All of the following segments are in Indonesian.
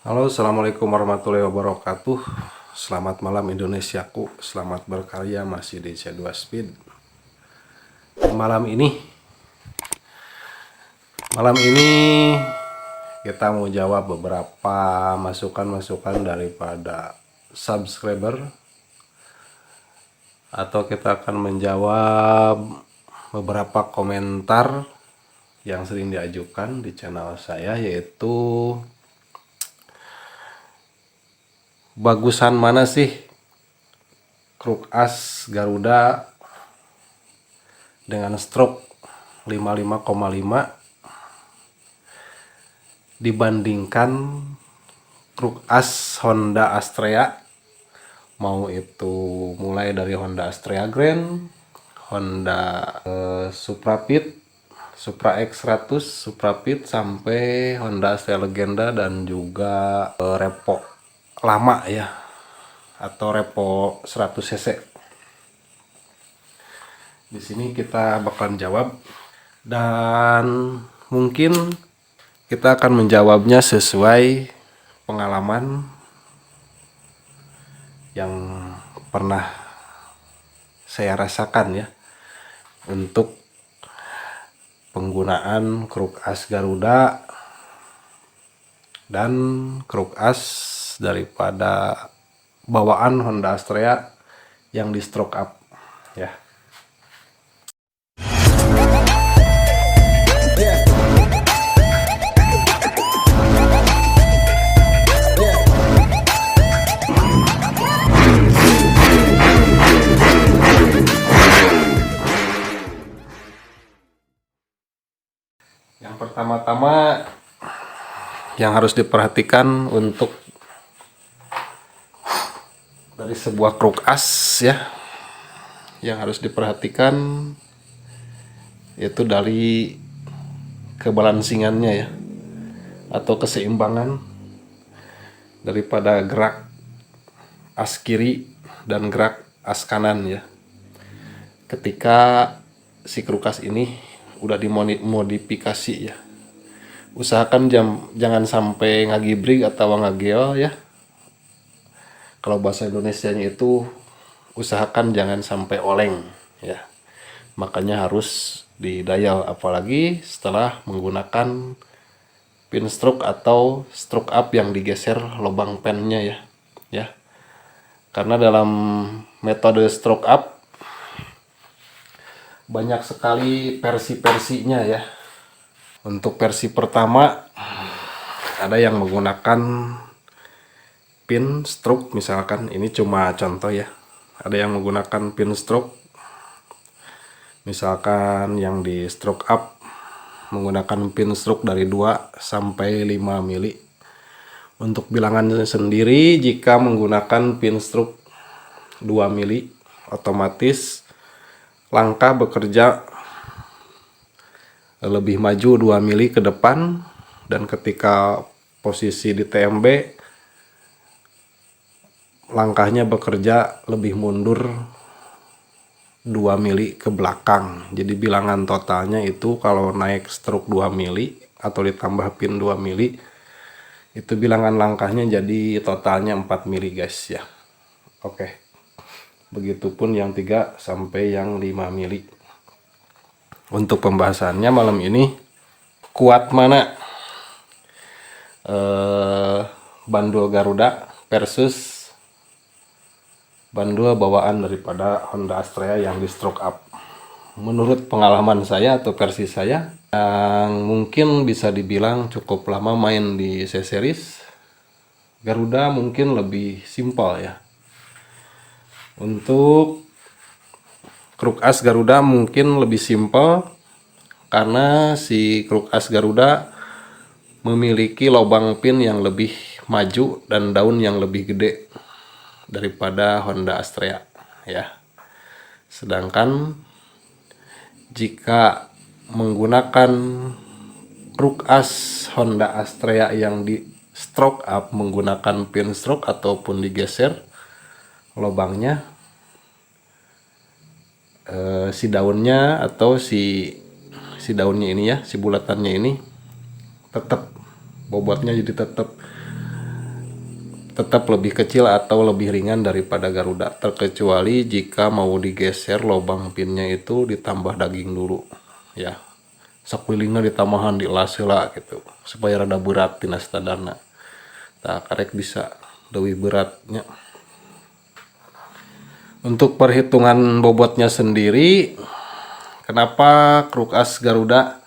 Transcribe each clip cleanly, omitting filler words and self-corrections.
Halo, assalamualaikum warahmatullahi wabarakatuh. Selamat malam Indonesiaku. Selamat berkarya masih di C2 Speed. Malam ini, kita mau jawab beberapa masukan-masukan daripada subscriber, atau kita akan menjawab beberapa komentar yang sering diajukan di channel saya, yaitu bagusan mana sih Kruk As Garuda dengan stroke 55,5 dibandingkan Kruk As Honda Astrea, mau itu mulai dari Honda Astrea Grand, Honda Supra Pit, Supra X100, Supra Pit, sampai Honda Astrea Legenda, dan juga Repo lama ya, atau Repo 100 cc. Di sini kita bakalan jawab, dan mungkin kita akan menjawabnya sesuai pengalaman yang pernah saya rasakan ya, untuk penggunaan Kruk As Garuda dan Kruk As daripada bawaan Honda Astrea yang di stroke up ya. Yang pertama-tama yang harus diperhatikan untuk dari sebuah Kruk As ya, yang harus diperhatikan yaitu dari kebalansingannya ya, atau keseimbangan daripada gerak as kiri dan gerak as kanan ya. Ketika si Kruk As ini udah dimodifikasi ya, usahakan jangan sampai ngagibrig atau ngageo ya. Kalau bahasa Indonesianya itu usahakan jangan sampai oleng ya. Makanya harus didayal, apalagi setelah menggunakan pin stroke atau stroke up yang digeser lubang pennya ya. Ya. Karena dalam metode stroke up banyak sekali versi-versinya ya. Untuk versi pertama ada yang menggunakan pin stroke, misalkan ini cuma contoh ya. Ada yang menggunakan pin stroke, misalkan yang di stroke up menggunakan pin stroke dari 2 sampai 5 mili. Untuk bilangan sendiri, jika menggunakan pin stroke 2 mili, otomatis langkah bekerja lebih maju 2 mili ke depan, dan ketika posisi di TMB langkahnya bekerja lebih mundur 2 mili ke belakang. Jadi bilangan totalnya itu kalau naik stroke 2 mili atau ditambah pin 2 mili, itu bilangan langkahnya jadi totalnya 4 mili guys ya. Oke. Begitupun yang 3 sampai yang 5 mili. Untuk pembahasannya malam ini, kuat mana bandul Garuda versus bandul bawaan daripada Honda Astrea yang di stroke up. Menurut pengalaman saya atau versi saya yang mungkin bisa dibilang cukup lama main di C-Series, Garuda mungkin lebih simpel ya. Untuk Kruk As Garuda mungkin lebih simpel karena si Kruk As Garuda memiliki lubang pin yang lebih maju dan daun yang lebih gede daripada Honda Astrea ya. Sedangkan jika menggunakan Kruk As Honda Astrea yang di stroke up menggunakan pin stroke ataupun digeser lubangnya, si daunnya atau si daunnya ini ya, si bulatannya ini tetap bobotnya jadi tetap tetap lebih kecil atau lebih ringan daripada Garuda, terkecuali jika mau digeser lubang pinnya itu ditambah daging dulu ya, sakulingnya ditambahan di lasela gitu supaya rada berat tina standarna. Nah, karek bisa lebih beratnya. Untuk perhitungan bobotnya sendiri, kenapa kruk as Garuda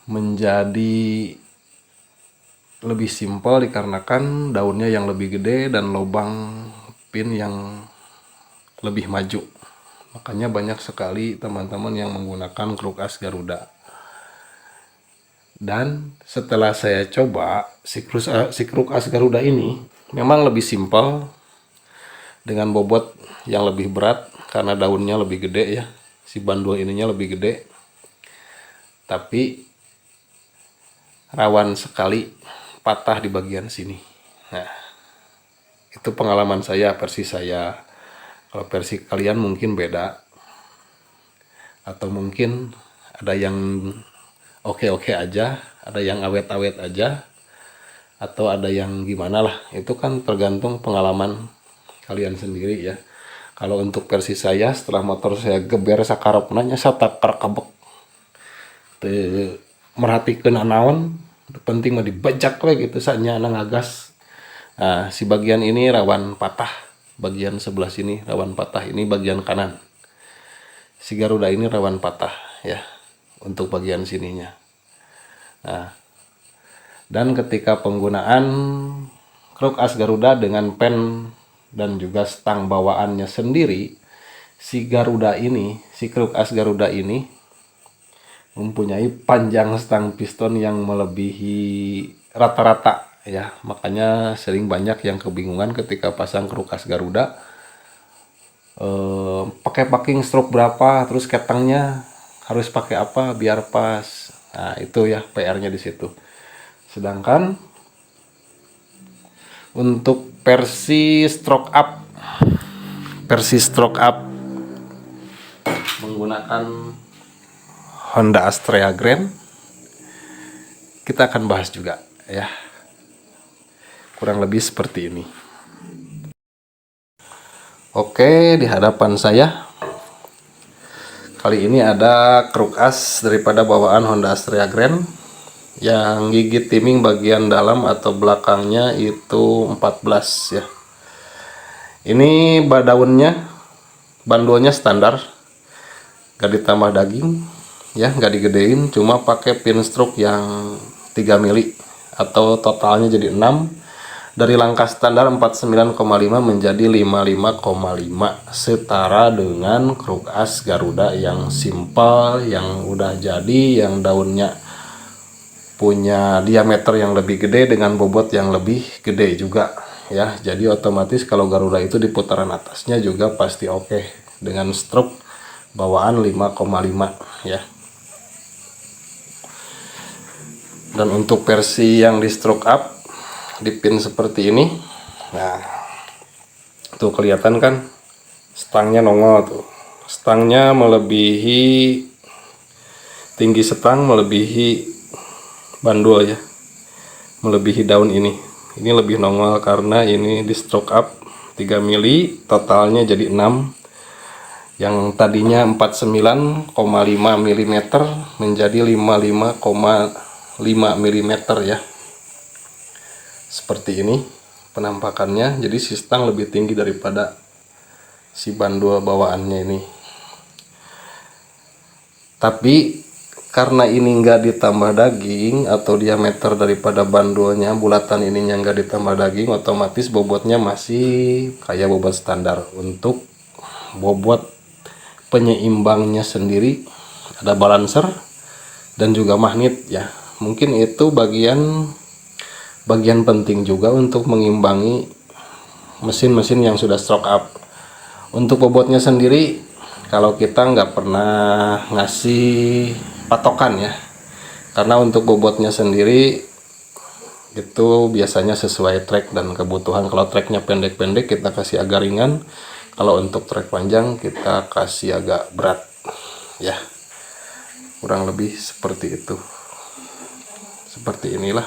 menjadi lebih simpel dikarenakan daunnya yang lebih gede dan lubang pin yang lebih maju. Makanya banyak sekali teman-teman yang menggunakan kruk as Garuda. Dan setelah saya coba, si kruk as Garuda ini memang lebih simpel dengan bobot yang lebih berat karena daunnya lebih gede ya. Si bandul ininya lebih gede. Tapi rawan sekali patah di bagian sini. Nah, itu pengalaman saya, versi saya. Kalau versi kalian mungkin beda. Atau mungkin ada yang oke-oke aja, ada yang awet-awet aja, atau ada yang gimana lah. Itu kan tergantung pengalaman kalian sendiri ya. Kalau untuk versi saya, setelah motor saya geber sakarepna saya takar kabek. Merhatikan anaon, penting mah dibajak we gitu saatnya ngagas. Nah, si bagian ini rawan patah, bagian sebelah sini rawan patah, ini bagian kanan. Si Garuda ini rawan patah ya untuk bagian sininya. Nah, dan ketika penggunaan kruk as Garuda dengan pen dan juga stang bawaannya sendiri, si Garuda ini, si kruk as Garuda ini mempunyai panjang stang piston yang melebihi rata-rata ya. Makanya sering banyak yang kebingungan ketika pasang kruk as Garuda, pakai packing stroke berapa, terus ketangnya harus pakai apa biar pas. Nah, itu ya PR-nya di situ. Sedangkan untuk versi stroke up menggunakan Honda Astrea Grand, kita akan bahas juga ya. Kurang lebih seperti ini. Oke, di hadapan saya kali ini ada kruk as daripada bawaan Honda Astrea Grand yang gigi timing bagian dalam atau belakangnya itu 14 ya. Ini daunnya, bandulnya standar, gak ditambah daging ya, gak digedein, cuma pakai pin stroke yang 3 mili atau totalnya jadi 6. Dari langkah standar 49,5 menjadi 55,5, setara dengan kruk as Garuda yang simpel, yang udah jadi, yang daunnya punya diameter yang lebih gede dengan bobot yang lebih gede juga ya. Jadi otomatis kalau Garuda itu di putaran atasnya juga pasti oke dengan stroke bawaan 5,5 ya. Dan untuk versi yang di stroke up dipin seperti ini, nah tuh kelihatan kan stangnya nongol tuh, stangnya melebihi tinggi, stang melebihi bandul ya, melebihi daun ini lebih nongol karena ini di stroke up 3 mili, totalnya jadi 6. Yang tadinya 49,5 mm menjadi 55,5 mm ya. Seperti ini penampakannya. Jadi si stang lebih tinggi daripada si bandul bawaannya ini. Tapi karena ini nggak ditambah daging atau diameter daripada bandulnya, bulatan ininya nggak ditambah daging, otomatis bobotnya masih kayak bobot standar. Untuk bobot penyeimbangnya sendiri ada balancer dan juga magnet ya. Mungkin itu bagian penting juga untuk mengimbangi mesin-mesin yang sudah stroke up. Untuk bobotnya sendiri, kalau kita nggak pernah ngasih patokan ya, karena untuk bobotnya sendiri itu biasanya sesuai trek dan kebutuhan. Kalau treknya pendek-pendek kita kasih agak ringan, kalau untuk trek panjang kita kasih agak berat ya. Kurang lebih seperti itu. Seperti inilah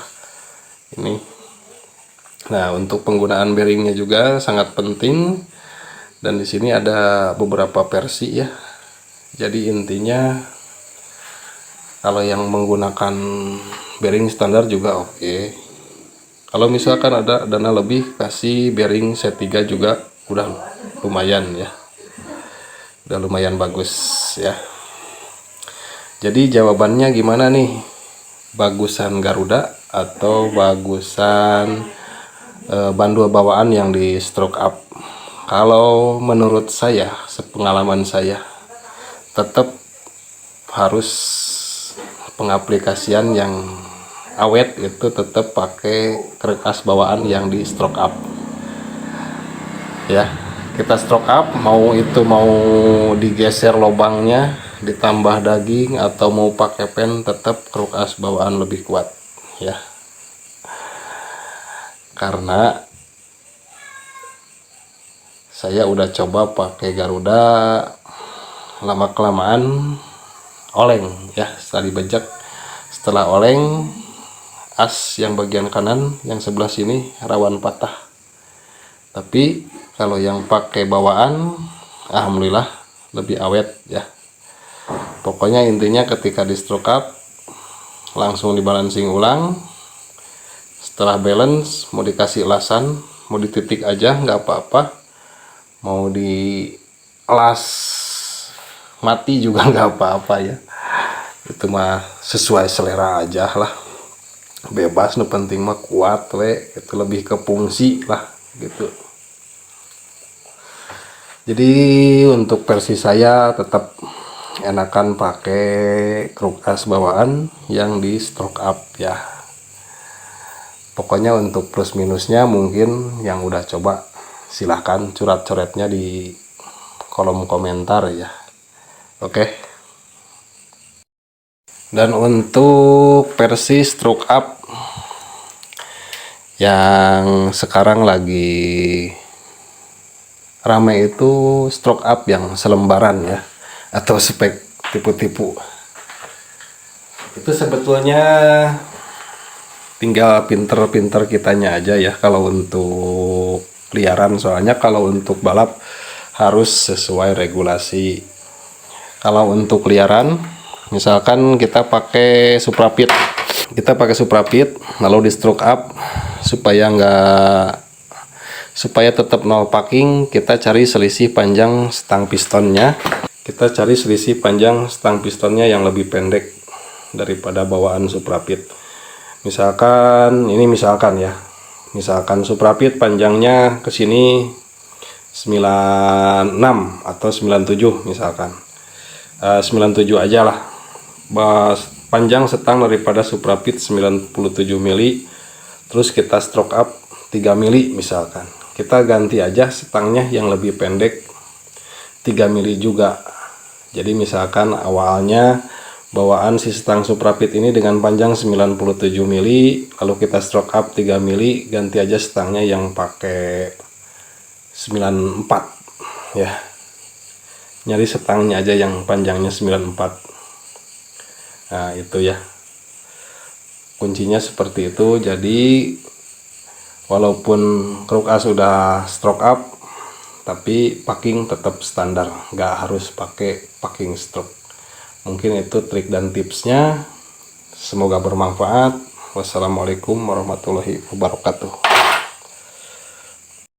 ini Nah, untuk penggunaan bearingnya juga sangat penting, dan di sini ada beberapa versi ya. Jadi intinya kalau yang menggunakan bearing standar juga oke. Kalau misalkan ada dana lebih, kasih bearing C3 juga udah lumayan ya. Udah lumayan bagus ya. Jadi jawabannya gimana nih? Bagusan Garuda atau bagusan bandul bawaan yang di stroke up? Kalau menurut saya, sepengalaman saya, tetap harus pengaplikasian yang awet itu tetap pakai kerkas bawaan yang di stroke up ya. Kita stroke up, mau itu mau digeser lubangnya, ditambah daging, atau mau pakai pen, tetap kerkas bawaan lebih kuat ya. Karena saya udah coba pakai Garuda, lama kelamaan oleng ya. Setelah dibejek, setelah oleng, as yang bagian kanan yang sebelah sini rawan patah. Tapi kalau yang pakai bawaan, alhamdulillah lebih awet ya. Pokoknya intinya ketika di stroke up, langsung dibalancing ulang. Setelah balance, mau dikasih elasan, mau dititik aja nggak apa-apa, mau di elas mati juga nggak apa-apa ya. Itu mah sesuai selera aja lah, bebas, nu penting mah kuat we, itu lebih ke fungsi lah gitu. Jadi untuk versi saya tetap enakan pakai kerkas bawaan yang di stroke up ya. Pokoknya untuk plus minusnya mungkin yang udah coba silahkan coret-coretnya di kolom komentar ya. Oke. Dan untuk versi stroke up yang sekarang lagi rame itu stroke up yang selembaran ya, atau spek tipu-tipu. Itu sebetulnya tinggal pinter-pinter kitanya aja ya kalau untuk liaran. Soalnya kalau untuk balap harus sesuai regulasi. Kalau untuk liaran, misalkan kita pakai suprapit, lalu di stroke up, supaya tetap nol packing, kita cari selisih panjang stang pistonnya. Yang lebih pendek daripada bawaan suprapit. Misalkan suprapit panjangnya ke sini 96 atau 97 misalkan. 97 aja lah. Panjang setang daripada suprapit 97 mili. Terus kita stroke up 3 mili misalkan. Kita ganti aja setangnya yang lebih pendek 3 mili juga. Jadi misalkan awalnya bawaan si stang suprapit ini dengan panjang 97 mili, lalu kita stroke up 3 mili, ganti aja stangnya yang pakai 94 ya. Nyari setangnya aja yang panjangnya 94. Nah, itu ya. Kuncinya seperti itu. Jadi walaupun kerkas sudah stroke up, tapi packing tetap standar, nggak harus pakai packing stroke. Mungkin itu trik dan tipsnya. Semoga bermanfaat. Wassalamualaikum warahmatullahi wabarakatuh.